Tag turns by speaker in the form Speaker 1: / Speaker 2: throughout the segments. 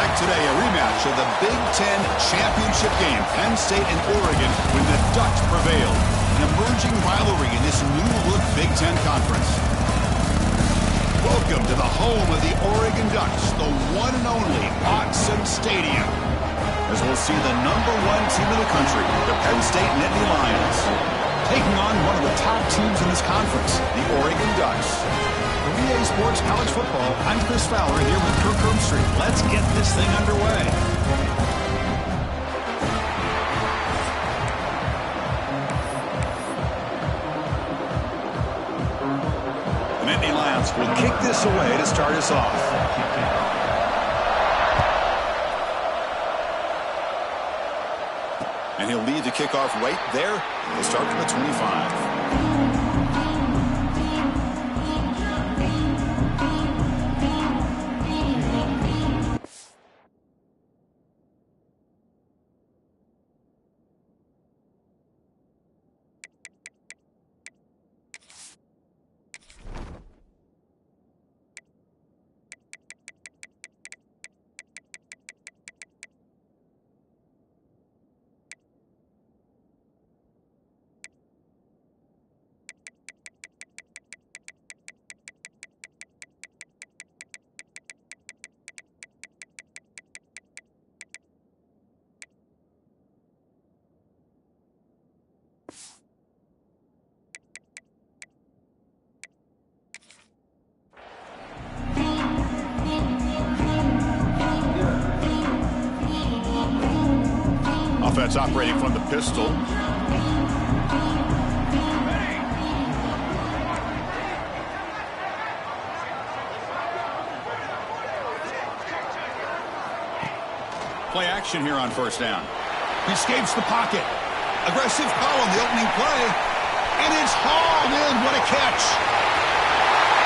Speaker 1: back today, a rematch of the Big Ten championship game. Penn State and Oregon when the Ducks prevailed. An emerging rivalry in this new-look Big Ten conference. Welcome to the home of the Oregon Ducks, the one and only Autzen Stadium. As we'll see the #1 team in the country, the Penn State Nittany Lions, taking on one of the top teams in this conference, the Oregon Ducks. For EA Sports College Football, I'm Chris Fowler here with Kirk Herbstreit. Let's get this thing underway. The Nittany Lions will kick this away to start us off. And he'll lead the kickoff right there. He'll start from the 25. Offense operating from the pistol. Play action here on first down. He escapes the pocket. Aggressive call on the opening play. And it's hauled in. What a catch.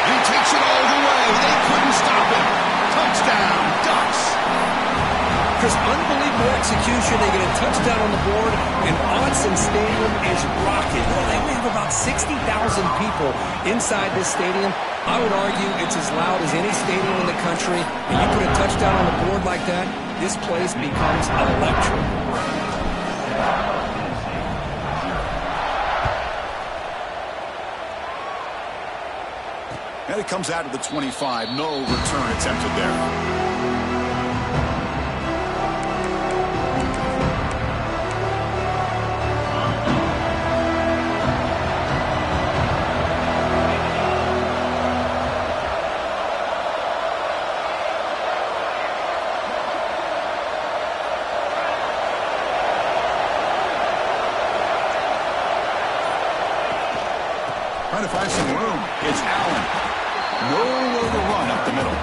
Speaker 1: And he takes it all the way. They couldn't stop him. Touchdown, Ducks.
Speaker 2: Chris, unbelievable execution. They get a touchdown on the board, and Autzen Stadium is rocking. They only have about 60,000 people inside this stadium. I would argue it's as loud as any stadium in the country. And you put a touchdown on the board like that, this place becomes electric.
Speaker 1: And it comes out of the 25. No return attempted there. Trying to find some room. It's Allen. Nowhere to run up the middle.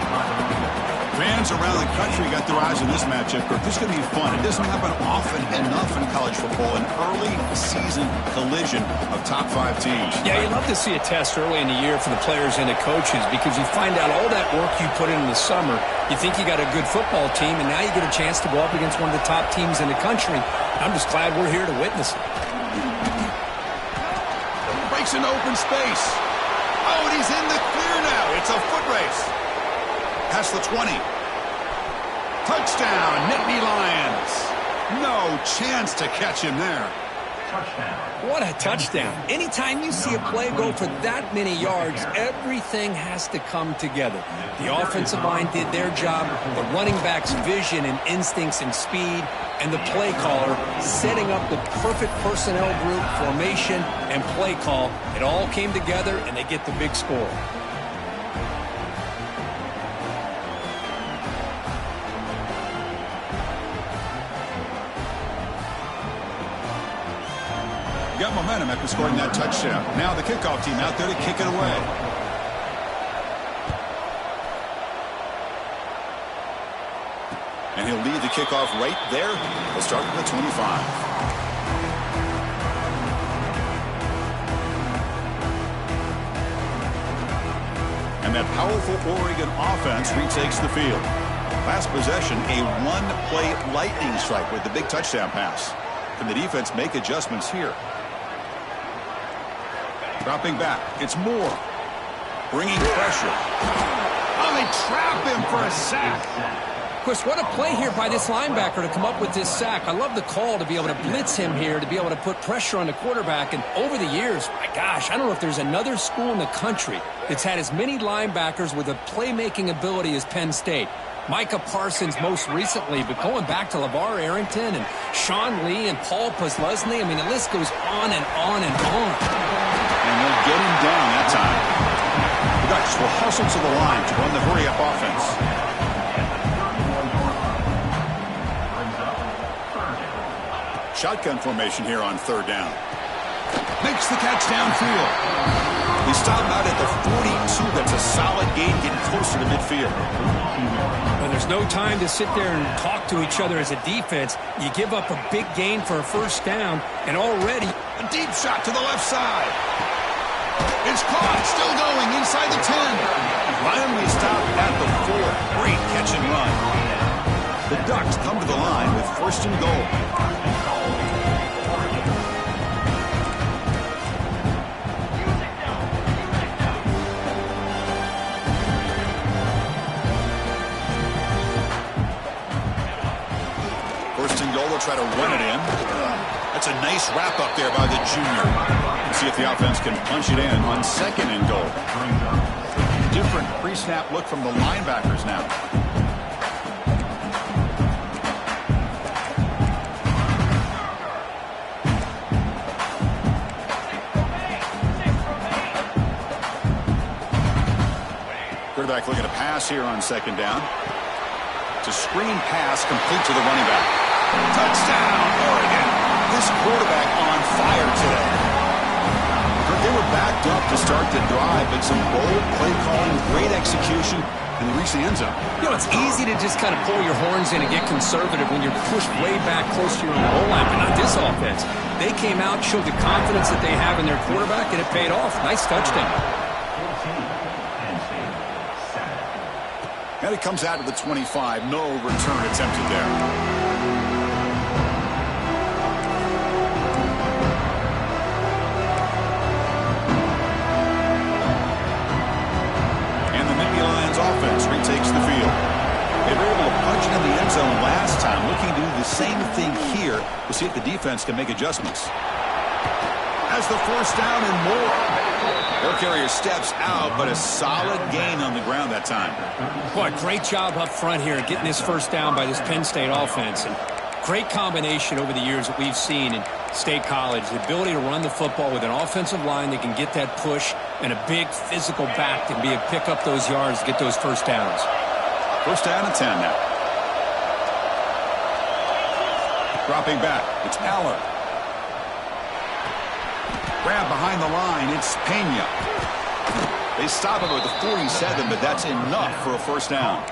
Speaker 1: Fans around the country got their eyes on this matchup. This is going to be fun. It doesn't happen often enough in college football. An early season collision of top 5 teams.
Speaker 2: Yeah, you love to see a test early in the year for the players and the coaches because you find out all that work you put in the summer. You think you got a good football team, and now you get a chance to go up against one of the top teams in the country. I'm just glad we're here to witness it.
Speaker 1: Breaks into open space. Oh, and he's in the clear now. It's a foot race. Past the 20. Touchdown, Nittany Lions. No chance to catch him there.
Speaker 2: Touchdown. What a touchdown. Anytime you see a play go for that many yards, everything has to come together. The offensive line did their job, the running back's vision and instincts and speed, and the play caller setting up the perfect personnel group, formation, and play call. It all came together, and they get the big score.
Speaker 1: Got momentum after scoring that touchdown. Now the kickoff team out there to kick it away. And he'll lead the kickoff right there. He'll start from the 25. And that powerful Oregon offense retakes the field. Last possession, a one-play lightning strike with the big touchdown pass. Can the defense make adjustments here? Dropping back. It's Moore. Bringing pressure. Oh, they trap him for a sack.
Speaker 2: Chris, what a play here by this linebacker to come up with this sack. I love the call to be able to blitz him here, to be able to put pressure on the quarterback. And over the years, my gosh, I don't know if there's another school in the country that's had as many linebackers with a playmaking ability as Penn State. Micah Parsons most recently, but going back to LeVar Arrington and Sean Lee and Paul Posluszny, I mean, the list goes on and on and on.
Speaker 1: And they'll get him down that time. The Ducks will hustle to the line to run the hurry-up offense. Shotgun formation here on third down. Makes the catch downfield. They stop out at the 42. That's a solid gain, getting closer to midfield.
Speaker 2: Well, there's no time to sit there and talk to each other as a defense. You give up a big gain for a first down, and already
Speaker 1: a deep shot to the left side. It's caught, still going inside the 10. Finally stopped at the 4. Great catch and run. The Ducks come to the line with first and goal. First and goal, they'll try to run it in. That's a nice wrap up there by the junior. Let's see if the offense can punch it in on second and goal. Different pre-snap look from the linebackers now. Quarterback looking to pass here on second down. It's a screen pass complete to the running back. Touchdown, Oregon. This quarterback on fire today. They were backed up to start the drive, but some bold play calling, great execution, and they reached the end zone.
Speaker 2: You know, it's easy to just kind of pull your horns in and get conservative when you're pushed way back close to your own goal line, but not this offense. They came out, showed the confidence that they have in their quarterback, and it paid off. Nice touchdown.
Speaker 1: And it comes out of the 25. No return attempted there. Offense retakes the field. They were able to punch it in the end zone last time, looking to do the same thing here. We'll see if the defense can make adjustments. As the first down and more. Their carrier steps out, but a solid gain on the ground that time.
Speaker 2: Boy, great job up front here getting this first down by this Penn State offense. And great combination over the years that we've seen in State College. The ability to run the football with an offensive line that can get that push and a big physical back and be able to pick up those yards to get those first downs.
Speaker 1: First down and 10 now. Dropping back, it's Aller. Grab behind the line, it's Pena. They stop him at the 47, but that's enough for a first down.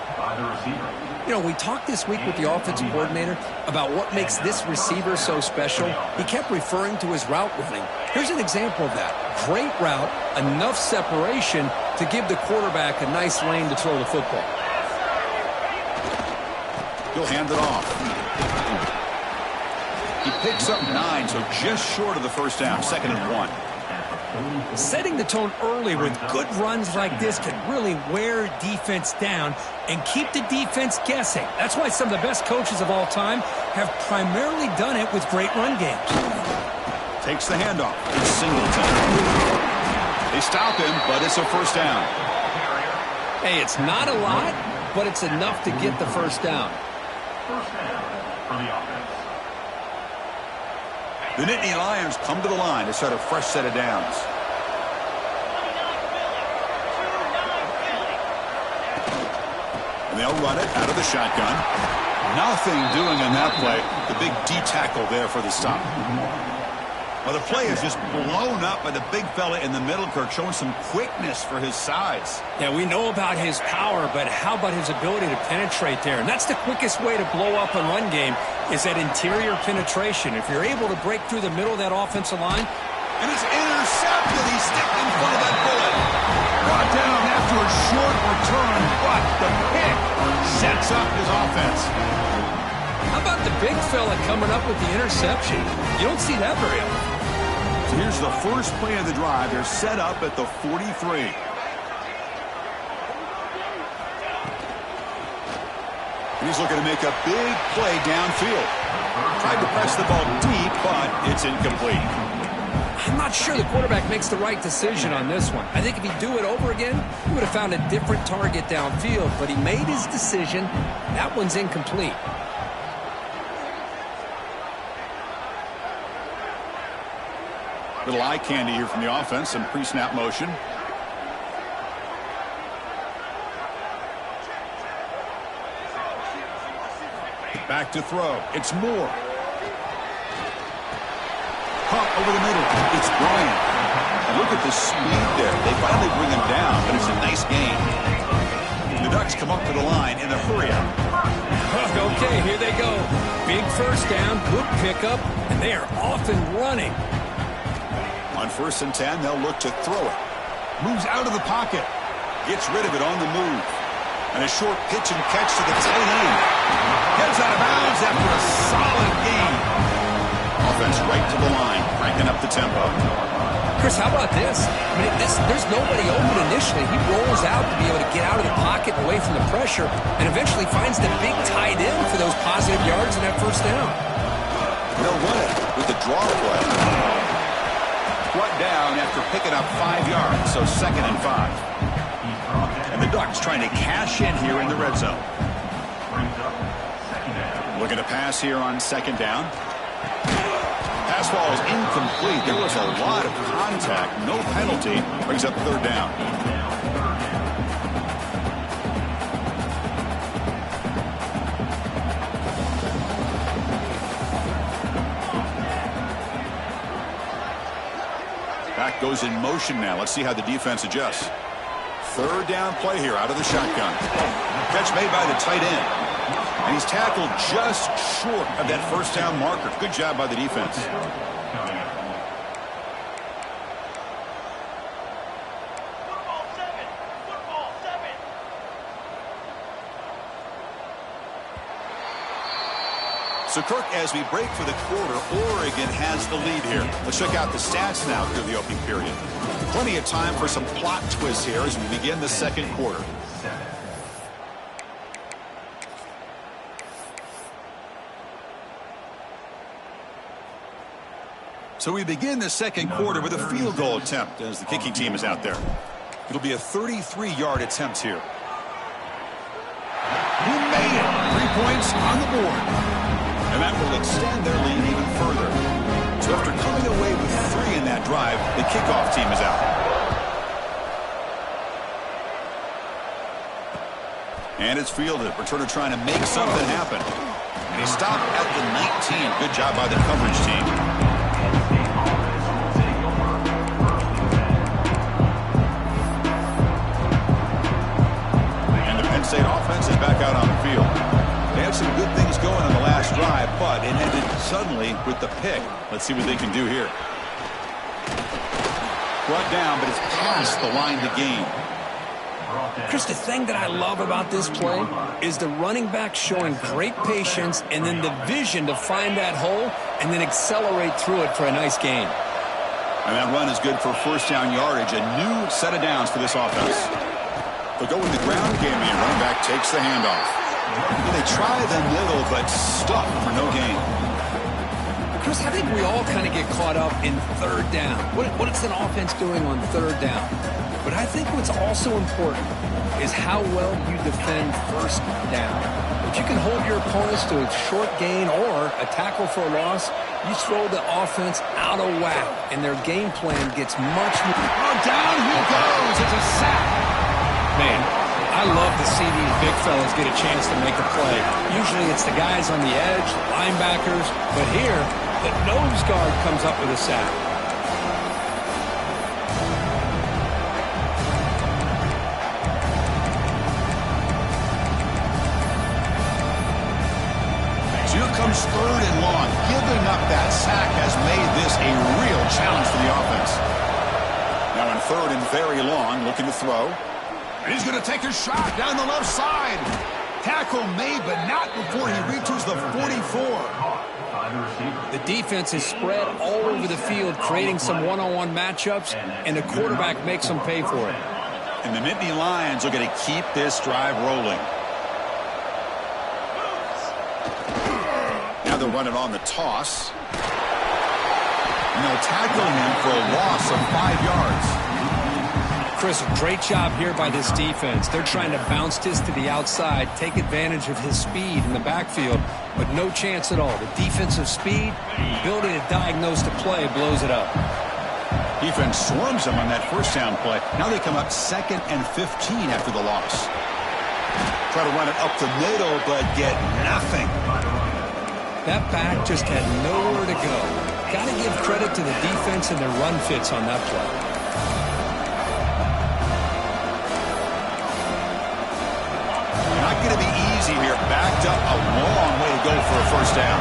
Speaker 2: You know, we talked this week with the offensive coordinator about what makes this receiver so special. He kept referring to his route running. Here's an example of that. Great route, enough separation to give the quarterback a nice lane to throw the football.
Speaker 1: He'll hand it off. He picks up 9, so just short of the first down, 2nd and 1.
Speaker 2: Setting the tone early with good runs like this can really wear defense down and keep the defense guessing. That's why some of the best coaches of all time have primarily done it with great run games.
Speaker 1: Takes the handoff. It's Singleton. They stop him, but it's a first down.
Speaker 2: Hey, it's not a lot, but it's enough to get the first down.
Speaker 3: First down for the offense.
Speaker 1: The Nittany Lions come to the line to start a fresh set of downs. And they'll run it out of the shotgun. Nothing doing on that play. The big D tackle there for the stop. Well, the play is just blown up by the big fella in the middle, Kirk, showing some quickness for his size.
Speaker 2: Yeah, we know about his power, but how about his ability to penetrate there? And that's the quickest way to blow up a run game is that interior penetration. If you're able to break through the middle of that offensive line.
Speaker 1: And it's intercepted. He stepped in front of that bullet. Brought down after a short return, but the pick sets up his offense.
Speaker 2: How about the big fella coming up with the interception? You don't see that very often.
Speaker 1: So here's the first play of the drive. They're set up at the 43. He's looking to make a big play downfield. Tried to press the ball deep, but it's incomplete.
Speaker 2: I'm not sure the quarterback makes the right decision on this one. I think if he'd do it over again, he would have found a different target downfield, but he made his decision. That one's incomplete.
Speaker 1: Little eye candy here from the offense, some pre-snap motion. Back to throw. It's Moore. Pump over the middle. It's Bryant. And look at the speed there. They finally bring him down, but it's a nice game. The Ducks come up to the line in a hurry-up.
Speaker 2: Okay, here they go. Big first down, good pickup, and they are off and running.
Speaker 1: On 1st and 10, they'll look to throw it. Moves out of the pocket. Gets rid of it on the move. And a short pitch and catch to the tight end. Gets out of bounds after a solid game. Offense right to the line, cranking up the tempo.
Speaker 2: Chris, how about this? I mean, there's nobody open initially. He rolls out to be able to get out of the pocket away from the pressure and eventually finds the big tight end for those positive yards in that first down.
Speaker 1: They'll run it with the draw play. Brought down after picking up 5 yards, so 2nd and 5. And the Ducks trying to cash in here in the red zone. Looking to pass here on 2nd down. Pass ball is incomplete. There was a lot of contact. No penalty. Brings up 3rd down. Back goes in motion now. Let's see how the defense adjusts. 3rd down play here out of the shotgun. Catch made by the tight end. And he's tackled just short of that 1st down marker. Good job by the defense. So, Kirk, as we break for the quarter, Oregon has the lead here. Let's check out the stats now through the opening period. Plenty of time for some plot twists here as we begin the 2nd quarter. So we begin the 2nd quarter with a field goal attempt as the kicking team is out there. It'll be a 33-yard attempt here. He made it. 3 points on the board. And that will extend their lead even further. So after coming away with 3 in that drive, the kickoff team is out. And it's fielded. Returner trying to make something happen. And he stopped at the 19. Good job by the coverage team. State offense is back out on the field. They had some good things going on the last drive, but it ended suddenly with the pick. Let's see what they can do here. Brought down, but it's past the line to gain.
Speaker 2: Chris, the thing that I love about this play is the running back showing great patience and then the vision to find that hole and then accelerate through it for a nice gain.
Speaker 1: And that run is good for 1st down yardage, a new set of downs for this offense. They'll go with the ground game, and running back takes the handoff. They try the middle, but stuck for no gain.
Speaker 2: Chris, I think we all kind of get caught up in 3rd down. What is an offense doing on 3rd down? But I think what's also important is how well you defend 1st down. If you can hold your opponents to a short gain or a tackle for a loss, you throw the offense out of whack, and their game plan gets much more.
Speaker 1: Oh, down he goes. It's a sack.
Speaker 2: Man, I love to see these big fellas get a chance to make a play. Usually it's the guys on the edge, linebackers, but here, the nose guard comes up with a sack.
Speaker 1: So here comes 3rd and long. Giving up that sack has made this a real challenge for the offense. Now on 3rd and very long, looking to throw. He's going to take a shot down the left side. Tackle made, but not before he reaches the 44.
Speaker 2: The defense is spread all over the field, creating some one-on-one matchups, and the quarterback makes them pay for it.
Speaker 1: And the Nittany Lions are going to keep this drive rolling. they'll run it on the toss. And they'll tackle him for a loss of 5 yards.
Speaker 2: Chris, a great job here by this defense. They're trying to bounce this to the outside, take advantage of his speed in the backfield, but no chance at all. The defensive speed, ability to diagnose the play, blows it up.
Speaker 1: Defense swarms him on that first down play. Now they come up 2nd and 15 after the loss. Try to run it up the middle, but get nothing.
Speaker 2: That back just had nowhere to go. Got to give credit to the defense and their run fits on that play.
Speaker 1: Not going to be easy here. Backed up a long way to go for a first down.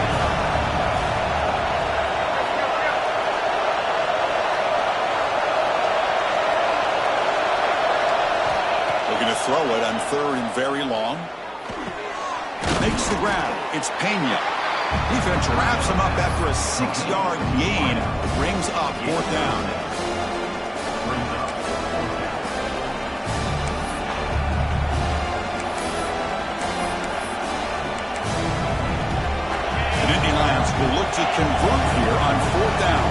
Speaker 1: Looking to throw it on 3rd and very long. Makes the grab. It's Pena. Defense wraps him up after a 6-yard gain. Brings up 4th down. Will look to convert here on 4th down.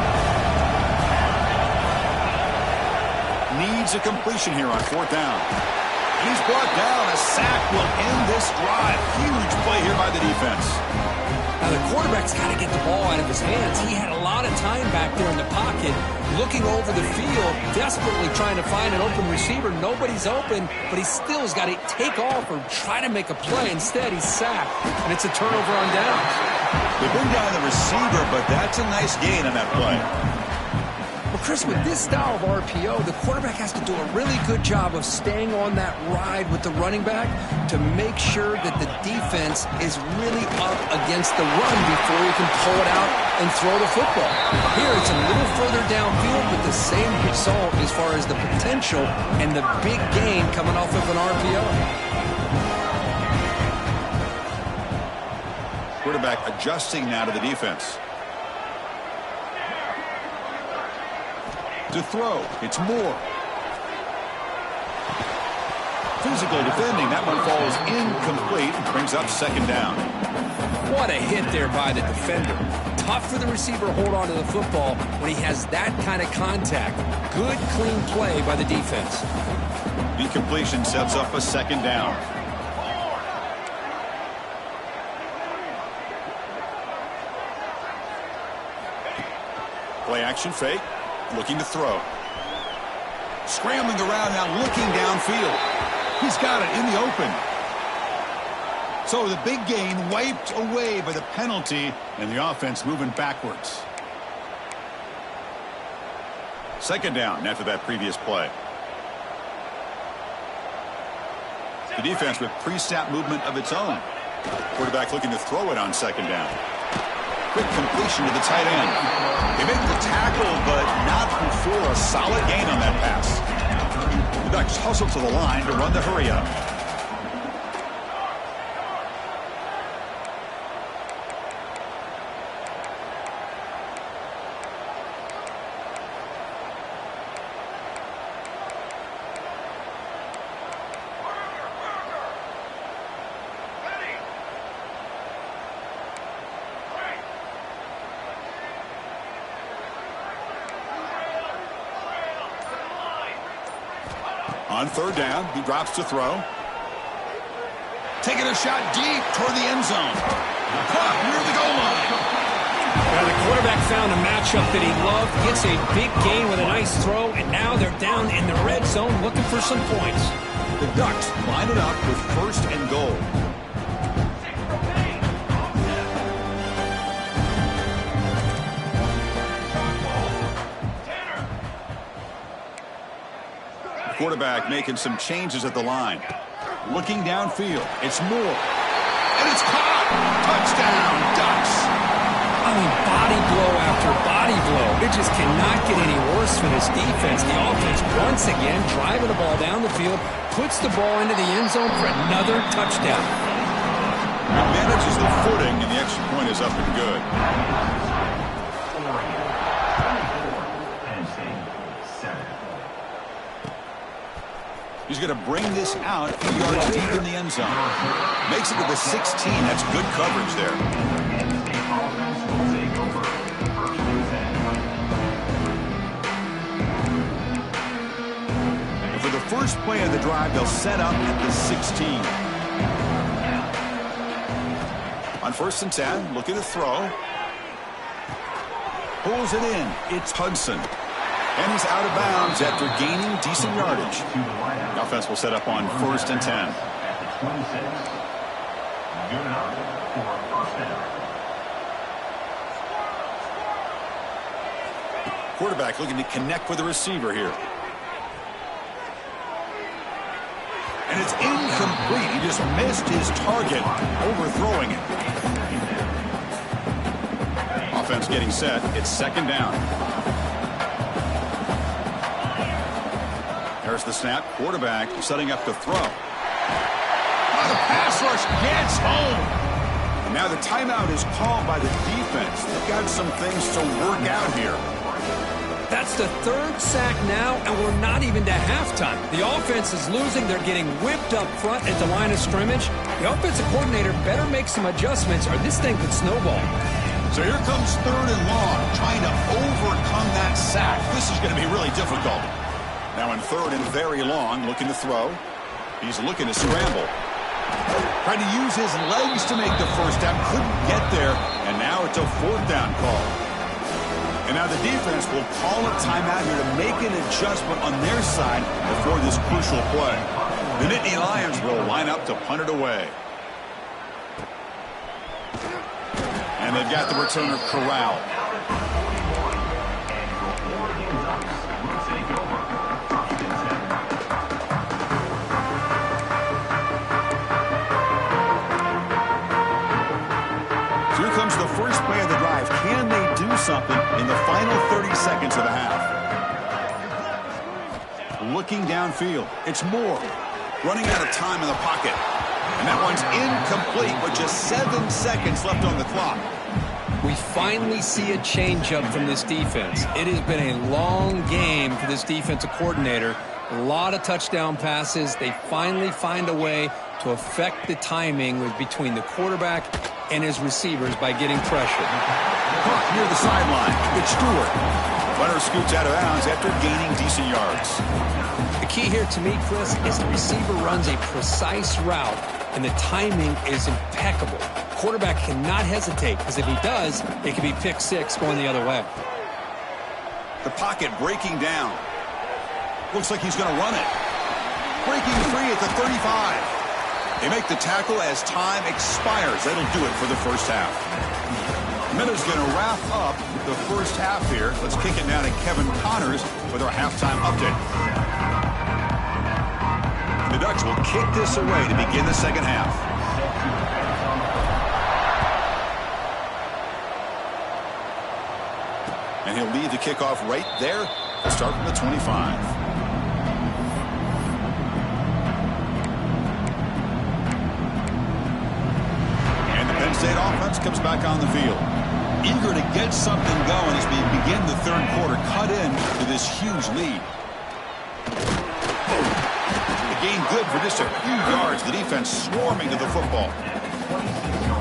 Speaker 1: Needs a completion here on 4th down. He's brought down. A sack will end this drive. Huge play here by the defense.
Speaker 2: Now the quarterback's got to get the ball out of his hands. He had a lot of time back there in the pocket, looking over the field, desperately trying to find an open receiver. Nobody's open, but he still has got to take off or try to make a play. Instead, he's sacked, and it's a turnover on downs.
Speaker 1: They bring down the receiver, but that's a nice gain on that play.
Speaker 2: Well, Chris, with this style of RPO, the quarterback has to do a really good job of staying on that ride with the running back to make sure that the defense is really up against the run before he can pull it out and throw the football. Here, it's a little further downfield, but the same result as far as the potential and the big gain coming off of an RPO.
Speaker 1: Quarterback adjusting now to the defense. To throw, it's Moore. Physical defending, that one falls incomplete and brings up 2nd down.
Speaker 2: What a hit there by the defender. Tough for the receiver to hold on to the football when he has that kind of contact. Good, clean play by the defense.
Speaker 1: Incompletion sets up a 2nd down. Play action fake, looking to throw. Scrambling around now, looking downfield. He's got it in the open. So the big gain wiped away by the penalty, and the offense moving backwards. 2nd down after that previous play. The defense with pre-snap movement of its own. Quarterback looking to throw it on 2nd down. Quick completion to the tight end. They make the tackle, but not before a solid gain on that pass. The Ducks hustle to the line to run the hurry up. On 3rd down, he drops to throw. Taking a shot deep toward the end zone. Caught near the goal line.
Speaker 2: Now the quarterback found a matchup that he loved, gets a big gain with a nice throw, and now they're down in the red zone looking for some points.
Speaker 1: The Ducks line it up with 1st and goal. Quarterback making some changes at the line. Looking downfield. It's Moore. And it's caught. Touchdown, Ducks.
Speaker 2: I mean, body blow after body blow. It just cannot get any worse for this defense. The offense, once again, driving the ball down the field, puts the ball into the end zone for another touchdown.
Speaker 1: It manages the footing, and the extra point is up and good. He's going to bring this out a few yards deep in the end zone. Makes it to the 16. That's good coverage there. first play of the drive, they'll set up at the 16. On 1st and 10, looking to throw. Pulls it in. It's Hudson. And he's out of bounds after gaining decent yardage. The offense will set up on 1st and 10.
Speaker 3: At the 26. Good enough for a first down.
Speaker 1: Quarterback looking to connect with the receiver here. And it's incomplete. He just missed his target, overthrowing it. Offense getting set. It's 2nd down. There's the snap. Quarterback setting up to throw. Oh, the pass rush gets home. And now the timeout is called by the defense. They've got some things to work out here.
Speaker 2: That's the 3rd sack now, and we're not even to halftime. The offense is losing. They're getting whipped up front at the line of scrimmage. The offensive coordinator better make some adjustments, or this thing could snowball.
Speaker 1: So here comes 3rd and long, trying to overcome that sack. This is going to be really difficult. Now in 3rd and very long, looking to throw. He's looking to scramble. Trying to use his legs to make the first down. Couldn't get there, and now it's a 4th down call. And now the defense will call a timeout here to make an adjustment on their side before this crucial play. The Nittany Lions will line up to punt it away. And they've got the returner corralled. So here comes the first play of the drive. Can they do something in the final 30 seconds of the half? Looking downfield. It's Moore. Running out of time in the pocket. And that one's incomplete with just 7 seconds left on the clock.
Speaker 2: We finally see a changeup from this defense. It has been a long game for this defensive coordinator. A lot of touchdown passes. They finally find a way to affect the timing between the quarterback and his receivers by getting pressure.
Speaker 1: Caught near the sideline. It's Stewart. Runner scoots out of bounds after gaining decent yards.
Speaker 2: The key here to me, Chris, is the receiver runs a precise route, and the timing is impeccable. Quarterback cannot hesitate, because if he does, it could be pick 6 going the other way.
Speaker 1: The pocket breaking down. Looks like he's going to run it. Breaking free at the 35. They make the tackle as time expires. That'll do it for the first half. Miller's going to wrap up the first half here. Let's kick it down to Kevin Connors with our halftime update. The Ducks will kick this away to begin the second half. And he'll lead the kickoff right there. We'll start from the 25. And the Penn State offense comes back on the field. Eager to get something going as we begin the 3rd quarter. Cut in to this huge lead. The game good for just a few yards. The defense swarming to the football.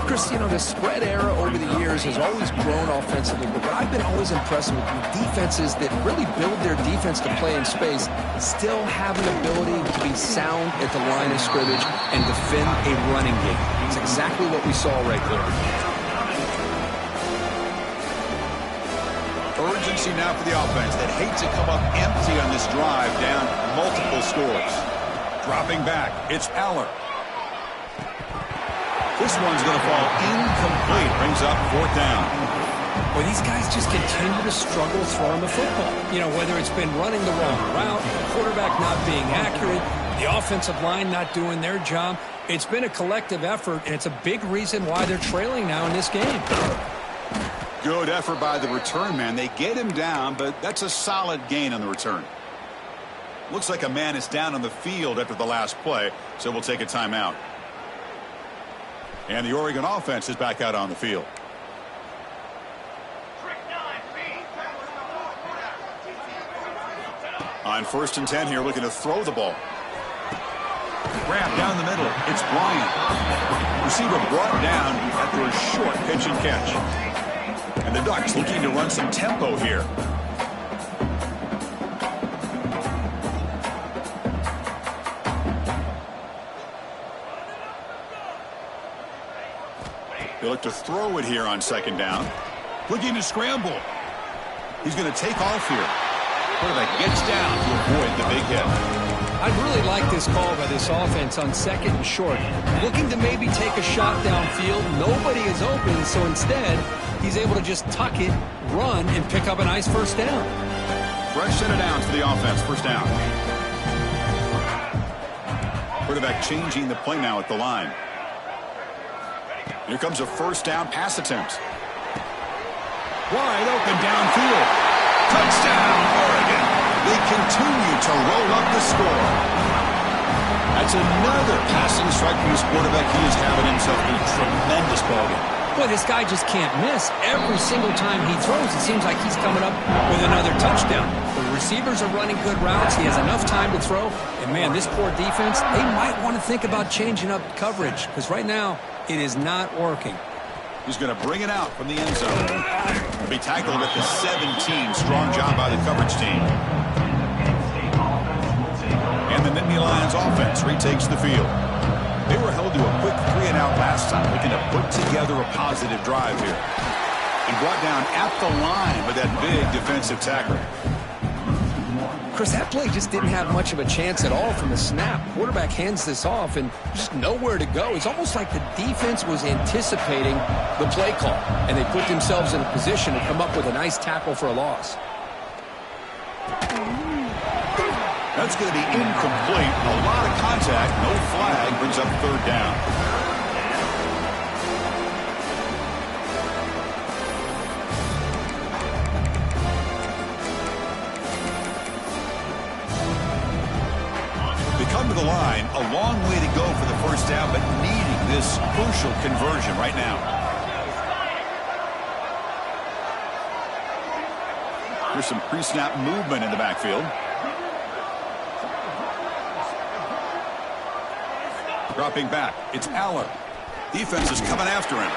Speaker 2: Chris, the spread era over the years has always grown offensively, but I've been always impressed with defenses that really build their defense to play in space, still have an ability to be sound at the line of scrimmage and defend a running game. It's exactly what we saw right there.
Speaker 1: Urgency now for the offense that hates to come up empty on this drive, down multiple scores. Dropping back, it's Aller. This one's going to fall incomplete. Brings up 4th down.
Speaker 2: Well, these guys just continue to struggle throwing the football. Whether it's been running the wrong route, the quarterback not being accurate, the offensive line not doing their job. It's been a collective effort, and it's a big reason why they're trailing now in this game.
Speaker 1: Good effort by the return man. They get him down, but that's a solid gain on the return. Looks like a man is down on the field after the last play, so we'll take a timeout. And the Oregon offense is back out on the field. On 1st and 10 here, looking to throw the ball. Grab down the middle. It's Bryant. Receiver brought down after a short pitch and catch. And the Ducks looking to run some tempo here. They look to throw it here on second down. Looking to scramble. He's going to take off here. Quarterback gets down to avoid the big hit.
Speaker 2: I'd really like this call by this offense on second and short. Looking to maybe take a shot downfield. Nobody is open, so instead, he's able to just tuck it, run, and pick up a nice first down.
Speaker 1: Fresh set of downs for the offense. First down. Quarterback changing the play now at the line. Here comes a first down pass attempt. Wide open downfield. Touchdown, Oregon. They continue to roll up the score. That's another passing strike for his quarterback. He is having himself a tremendous ballgame.
Speaker 2: Boy, this guy just can't miss. Every single time he throws, it seems like he's coming up with another touchdown. The receivers are running good routes. He has enough time to throw. And, man, this poor defense, they might want to think about changing up coverage because right now it is not working.
Speaker 1: He's going to bring it out from the end zone. He'll be tackled at the 17. Strong job by the coverage team. And the Nittany Lions offense retakes the field. They were held to a quick 3-and-out last time, looking to put together a positive drive here. And brought down at the line with that big defensive tackle.
Speaker 2: Chris, that play just didn't have much of a chance at all from the snap. Quarterback hands this off and just nowhere to go. It's almost like the defense was anticipating the play call, and they put themselves in a position to come up with a nice tackle for a loss.
Speaker 1: That's going to be incomplete. A lot of contact. No flag. Brings up third down. They come to the line. A long way to go for the first down, but needing this crucial conversion right now. There's some pre-snap movement in the backfield. Dropping back, it's Aller. Defense is coming after him.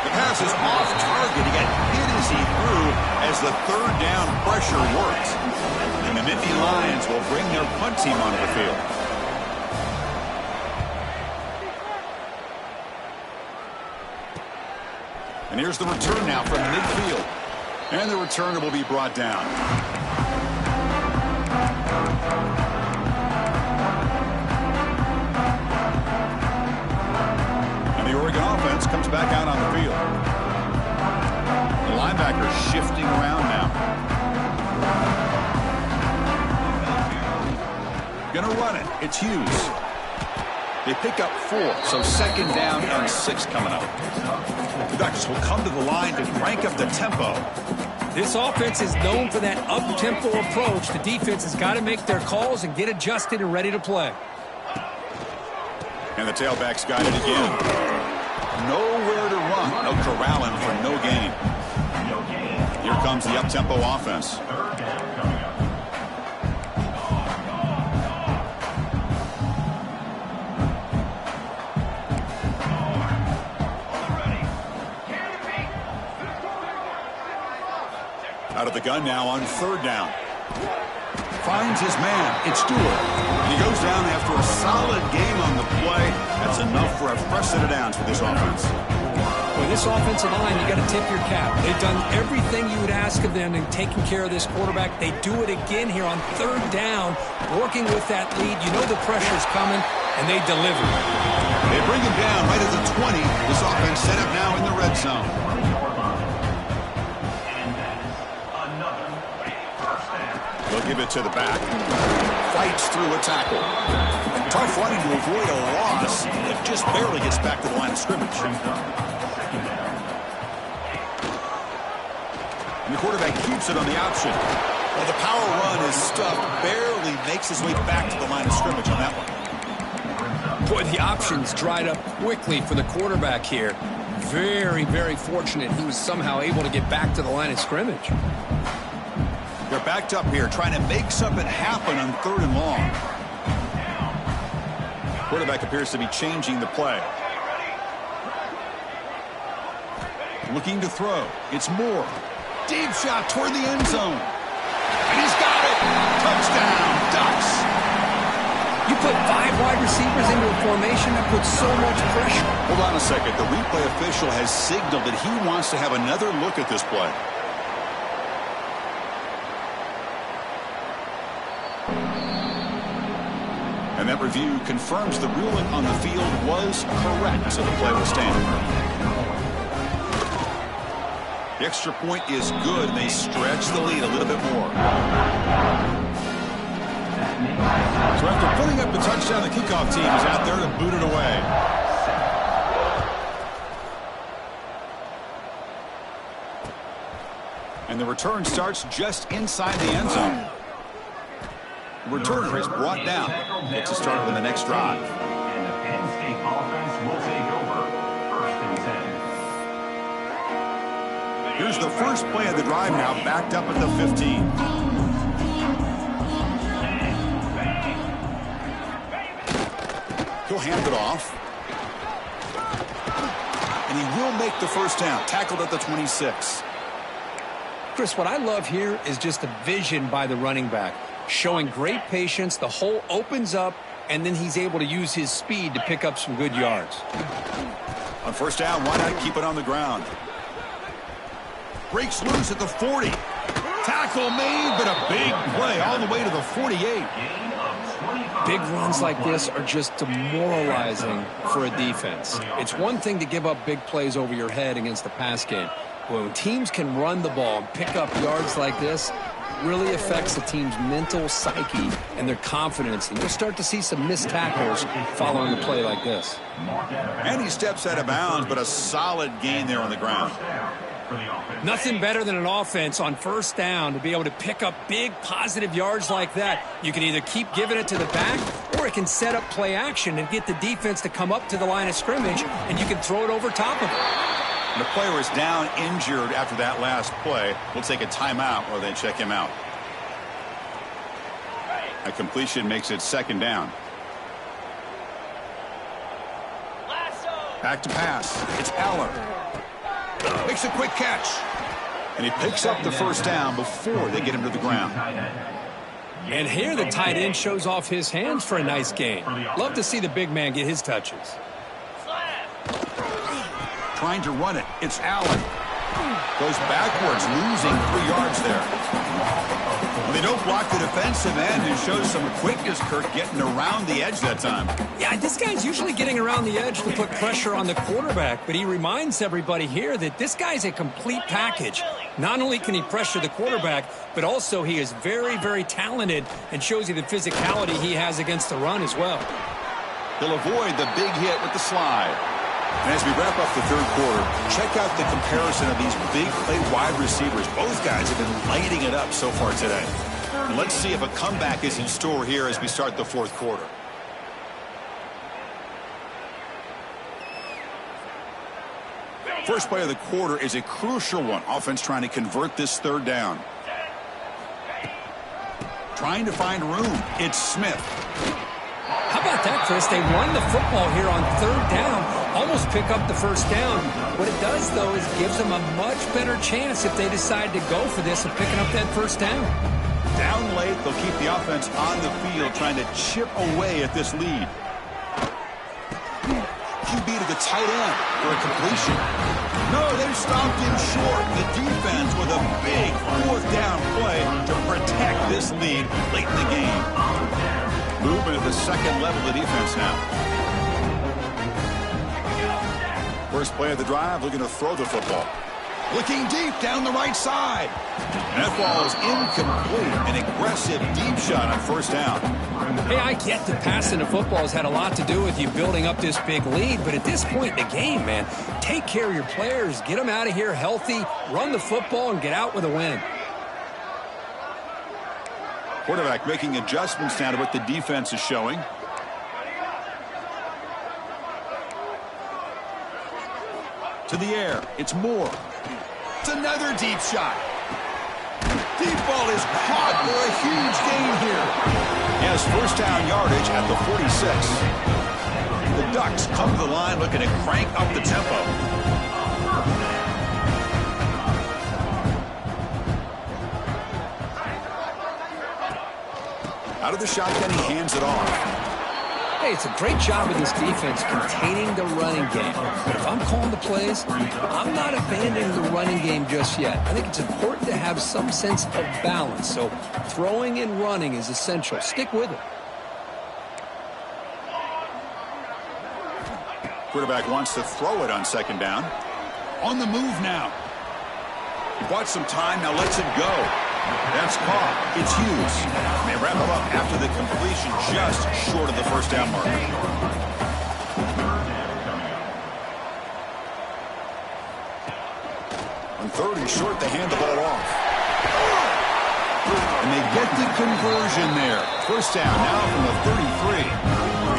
Speaker 1: The pass is off target. He got hit as he threw as the third down pressure works. And the Nittany Lions will bring their punt team onto the field. And here's the return now from midfield. And the returner will be brought down. The Oregon offense comes back out on the field. The linebacker shifting around now. Gonna run it. It's Hughes. They pick up 4, so second down and 6 coming up. The Ducks will come to the line to crank up the tempo.
Speaker 2: This offense is known for that up-tempo approach. The defense has got to make their calls and get adjusted and ready to play.
Speaker 1: And the tailback's got it again. Nowhere to run. No corralling for no gain. Here comes the up-tempo offense. Out of the gun now on third down. Finds his man. It's Stewart. And he goes down after a solid game on the play. That's enough for a fresh set of downs for this offense.
Speaker 2: With this offensive line, you got to tip your cap. They've done everything you would ask of them in taking care of this quarterback. They do it again here on third down, working with that lead. You know the pressure's coming, and they deliver.
Speaker 1: They bring him down right at the 20. This offense set up now in the red zone. They'll give it to the back. Fights through a tackle. Tough running to avoid a loss. It just barely gets back to the line of scrimmage. And the quarterback keeps it on the option. Well, the power run is stuffed. Barely makes his way back to the line of scrimmage on that one.
Speaker 2: Boy, the options dried up quickly for the quarterback here. Very, very fortunate he was somehow able to get back to the line of scrimmage.
Speaker 1: They're backed up here, trying to make something happen on third and long. Quarterback appears to be changing the play. Looking to throw. It's Moore. Deep shot toward the end zone. And he's got it. Touchdown, Ducks.
Speaker 2: You put 5 wide receivers into a formation that puts so much pressure.
Speaker 1: Hold on a second. The replay official has signaled that he wants to have another look at this play. And that review confirms the ruling on the field was correct, so the play will stand. The extra point is good, and they stretch the lead a little bit more.
Speaker 4: So after putting up the touchdown, the kickoff team is out there to boot it away.
Speaker 1: And the return starts just inside the end zone. The returner is brought down. Gets a start with the next drive.
Speaker 3: And the Penn State offense will take over. 1st and 10.
Speaker 1: Here's the first play of the drive now, backed up at the 15. He'll hand it off. And he will make the first down, tackled at the 26.
Speaker 2: Chris, what I love here is just the vision by the running back. Showing great patience, the hole opens up, and then he's able to use his speed to pick up some good yards.
Speaker 1: On first down, why not keep it on the ground? Breaks loose at the 40. Tackle made, but a big play all the way to the 48.
Speaker 2: Big runs like this are just demoralizing for a defense. It's one thing to give up big plays over your head against the pass game. When teams can run the ball and pick up yards like this, really affects the team's mental psyche and their confidence. And you'll start to see some missed tackles following a play like this.
Speaker 1: And he steps out of bounds, but a solid gain there on the ground.
Speaker 2: Nothing better than an offense on first down to be able to pick up big positive yards like that. You can either keep giving it to the back, or it can set up play action and get the defense to come up to the line of scrimmage, and you can throw it over top of it.
Speaker 1: The player is down injured after that last play. We'll take a timeout or they check him out. A completion makes it 2nd down. Back to pass. It's Allen. Makes a quick catch. And he picks up the first down before they get him to the ground.
Speaker 2: And here the tight end shows off his hands for a nice gain. Love to see the big man get his touches.
Speaker 1: Trying to run it. It's Allen. Goes backwards, losing 3 yards there. They don't block the defensive end and shows some quickness, Kirk, getting around the edge that time.
Speaker 2: Yeah, this guy's usually getting around the edge to put pressure on the quarterback, but he reminds everybody here that this guy's a complete package. Not only can he pressure the quarterback, but also he is very, very talented and shows you the physicality he has against the run as well.
Speaker 1: He'll avoid the big hit with the slide. And as we wrap up the 3rd quarter, check out the comparison of these big play wide receivers. Both guys have been lighting it up so far today. And let's see if a comeback is in store here as we start the 4th quarter. First play of the quarter is a crucial one. Offense trying to convert this 3rd down. Trying to find room. It's Smith.
Speaker 2: How about that, Chris? They run the football here on 3rd down, almost pick up the first down. What it does, though, is gives them a much better chance if they decide to go for this of picking up that first down.
Speaker 1: Down late, they'll keep the offense on the field trying to chip away at this lead. QB to the tight end for a completion. No, they've stopped him short. The defense with a big 4th down play to protect this lead late in the game. Movement at the 2nd level of the defense now. First play of the drive, looking to throw the football. Looking deep down the right side. And that ball is incomplete. An aggressive deep shot on first down.
Speaker 2: Hey, I get that passing the football has had a lot to do with you building up this big lead, but at this point in the game, man, take care of your players. Get them out of here healthy, run the football, and get out with a win.
Speaker 1: Quarterback making adjustments now to what the defense is showing. To the air. It's Moore. It's another deep shot. Deep ball is caught for a huge gain here. He has first down yardage at the 46. The Ducks come to the line looking to crank up the tempo. Out of the shotgun, he hands it off.
Speaker 2: Hey, it's a great job of this defense containing the running game. But if I'm calling the plays, I'm not abandoning the running game just yet. I think it's important to have some sense of balance. So throwing and running is essential. Stick with it.
Speaker 1: Quarterback wants to throw it on second down. On the move now. Bought some time, now lets it go. That's caught. It's Hughes. They wrap it up after the completion just short of the first down mark. On third and short, they hand the ball off. And they get the conversion there. First down now from the 33.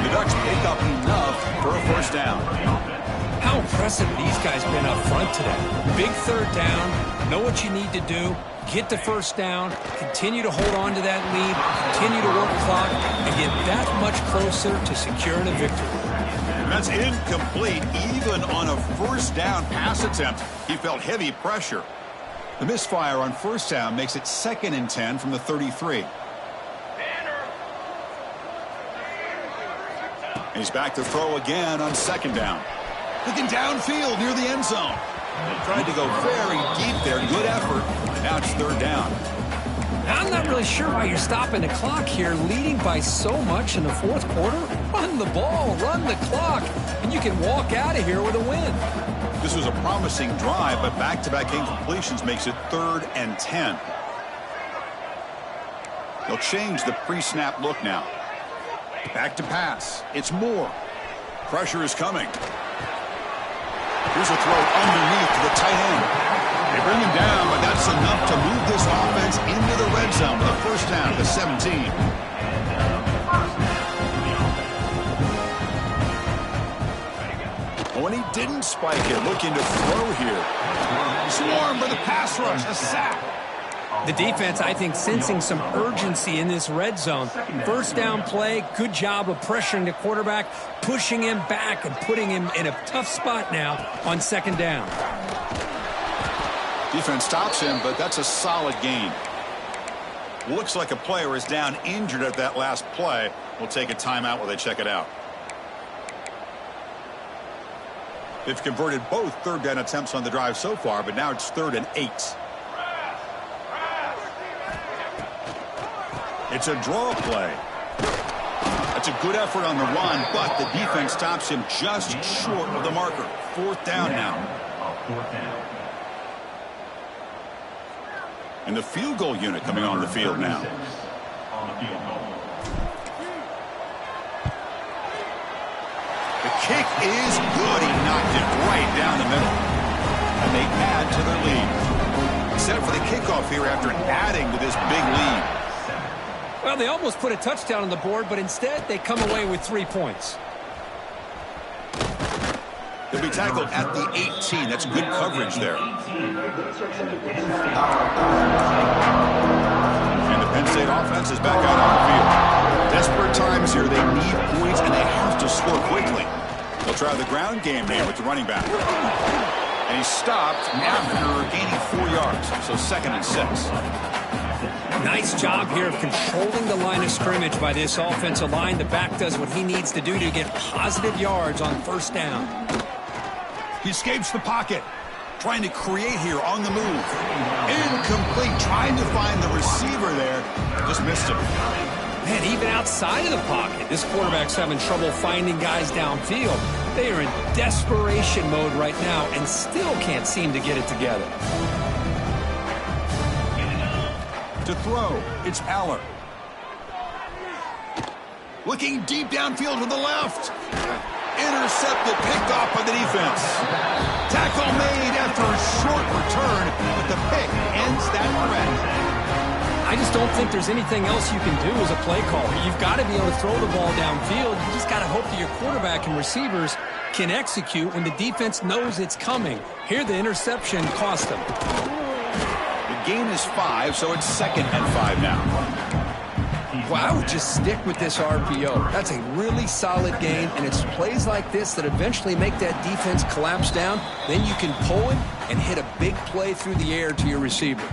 Speaker 1: The Ducks pick up enough for a first down.
Speaker 2: How impressive these guys been up front today. Big third down. Know what you need to do. Get the first down, continue to hold on to that lead, continue to work the clock, and get that much closer to securing a victory.
Speaker 1: And that's incomplete. Even on a first down pass attempt, he felt heavy pressure. The misfire on first down makes it 2nd and 10 from the 33. He's back to throw again on second down. Looking downfield near the end zone. Tried to go very deep there. Good effort. Now it's third down.
Speaker 2: Now, I'm not really sure why you're stopping the clock here, leading by so much in the fourth quarter. Run the ball, run the clock, and you can walk out of here with a win.
Speaker 1: This was a promising drive, but back-to-back incompletions makes it 3rd and 10. They'll change the pre-snap look now. Back to pass. It's Moore. Pressure is coming. Here's a throw underneath to the tight end. They bring him down, but that's enough to move this offense into the red zone with a first down to 17. When he didn't spike it, looking to throw here. Swarm for the pass rush, a sack.
Speaker 2: The defense, I think, sensing some urgency in this red zone. First down play, good job of pressuring the quarterback, pushing him back and putting him in a tough spot now on second down.
Speaker 1: Defense stops him, but that's a solid gain. Looks like a player is down injured at that last play. We'll take a timeout while they check it out. They've converted both third down attempts on the drive so far, but now it's 3rd and 8. It's a draw play. That's a good effort on the run, but the defense stops him just short of the marker. 4th down now. And the field goal unit coming on the field now. The kick is good. He knocked it right down the middle. And they add to their lead. Set for the kickoff here after adding to this big lead.
Speaker 2: Well, they almost put a touchdown on the board, but instead they come away with 3 points.
Speaker 1: They'll be tackled at the 18. That's good coverage there. And the Penn State offense is back out on the field. Desperate times here. They need points, and they have to score quickly. They'll try the ground game here with the running back. And he's stopped after gaining 4 yards, so 2nd and 6.
Speaker 2: Nice job here of controlling the line of scrimmage by this offensive line. The back does what he needs to do to get positive yards on first down.
Speaker 1: He escapes the pocket. Trying to create here on the move. Incomplete. Trying to find the receiver there. Just missed him.
Speaker 2: Man, even outside of the pocket, this quarterback's having trouble finding guys downfield. They are in desperation mode right now and still can't seem to get it together.
Speaker 1: To throw, it's Aller. Looking deep downfield to the left. Intercepted, picked off by the defense. Tackle made after a short return, but the pick ends that threat.
Speaker 2: I just don't think there's anything else you can do as a play caller. You've got to be able to throw the ball downfield. You just got to hope that your quarterback and receivers can execute when the defense knows it's coming. Here, the interception cost them.
Speaker 1: The gain is 5, so it's 2nd and 5 now.
Speaker 2: Well, I would just stick with this RPO. That's a really solid gain, and it's plays like this that eventually make that defense collapse down. Then you can pull it and hit a big play through the air to your receiver.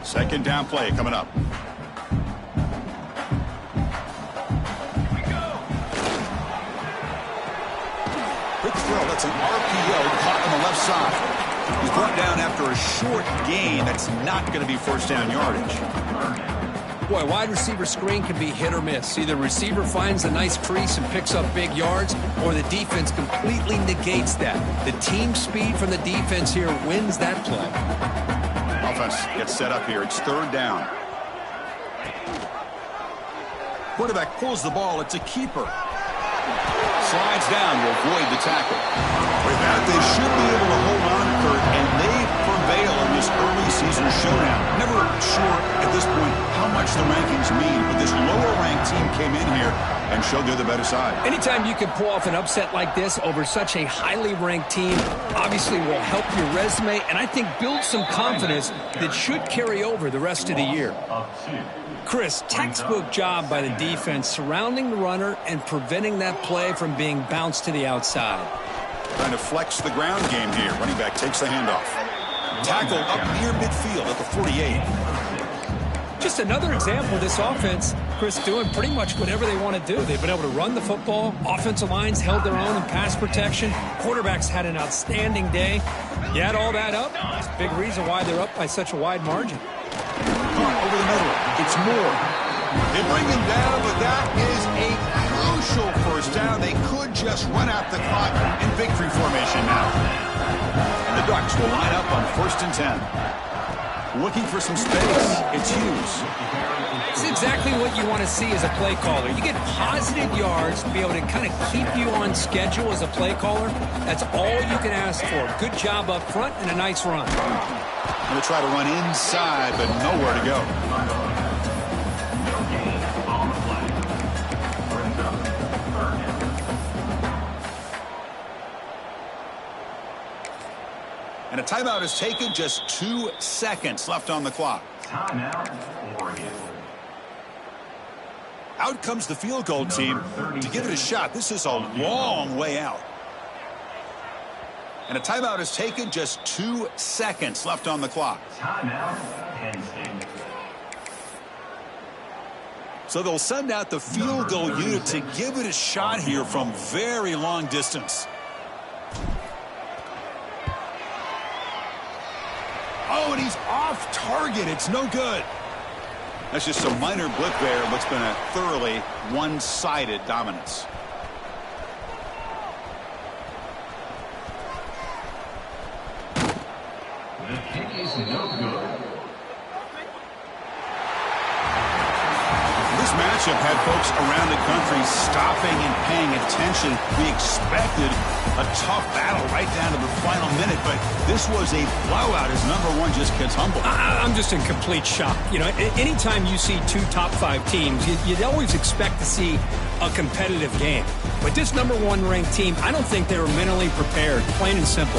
Speaker 1: 2nd down play coming up. throw. That's an RPO caught on the left side. He's brought down after a short gain. That's not going to be first down yardage.
Speaker 2: Boy, wide receiver screen can be hit or miss. Either receiver finds a nice crease and picks up big yards, or the defense completely negates that. The team speed from the defense here wins that play.
Speaker 1: Offense gets set up here. It's third down. Quarterback pulls the ball. It's a keeper. Slides down to avoid the tackle. With that, they should be able to hold on, Kurt, and they prevail in this early season showdown. Never sure at this point how much the rankings mean, but this lower-ranked team came in here and showed they're the better side.
Speaker 2: Anytime you can pull off an upset like this over such a highly ranked team, obviously will help your resume, and I think build some confidence that should carry over the rest of the year. Chris, textbook job by the defense surrounding the runner and preventing that play from being bounced to the outside.
Speaker 1: Trying to flex the ground game here. Running back takes the handoff. Tackle up near midfield at the 48.
Speaker 2: Just another example of this offense, Chris, doing pretty much whatever they want to do. They've been able to run the football. Offensive lines held their own in pass protection. Quarterbacks had an outstanding day. You add all that up, it's a big reason why they're up by such a wide margin.
Speaker 1: Over the middle. It's Moore. They bring him down, but that is a crucial first down. They could just run out the clock in victory formation now. And the Ducks will line up on 1st and 10. Looking for some space. It's Hughes.
Speaker 2: It's exactly what you want to see as a play caller. You get positive yards to be able to kind of keep you on schedule as a play caller. That's all you can ask for. Good job up front and a nice run.
Speaker 1: Going to try to run inside, but nowhere to go. And a timeout is taken. Just 2 seconds left on the clock.
Speaker 3: Timeout, Oregon.
Speaker 1: Out comes the field goal team to give it a shot. This is a long way out. And a timeout is taken. Just 2 seconds left on the clock.
Speaker 3: Timeout, Penn State.
Speaker 1: So they'll send out the field goal unit to give it a shot here from very long distance. Oh, and he's off target. It's no good. That's just a minor blip there. What's been a thoroughly one-sided dominance.
Speaker 3: The kick is no good.
Speaker 1: This matchup had folks around the country stopping and paying attention. We expected a tough battle right down to the final minute, but this was a blowout as number one just gets humbled.
Speaker 2: I'm just in complete shock. You know, anytime you see two top 5 teams, you'd always expect to see a competitive game. But this number 1 ranked team, I don't think they were mentally prepared, plain and simple.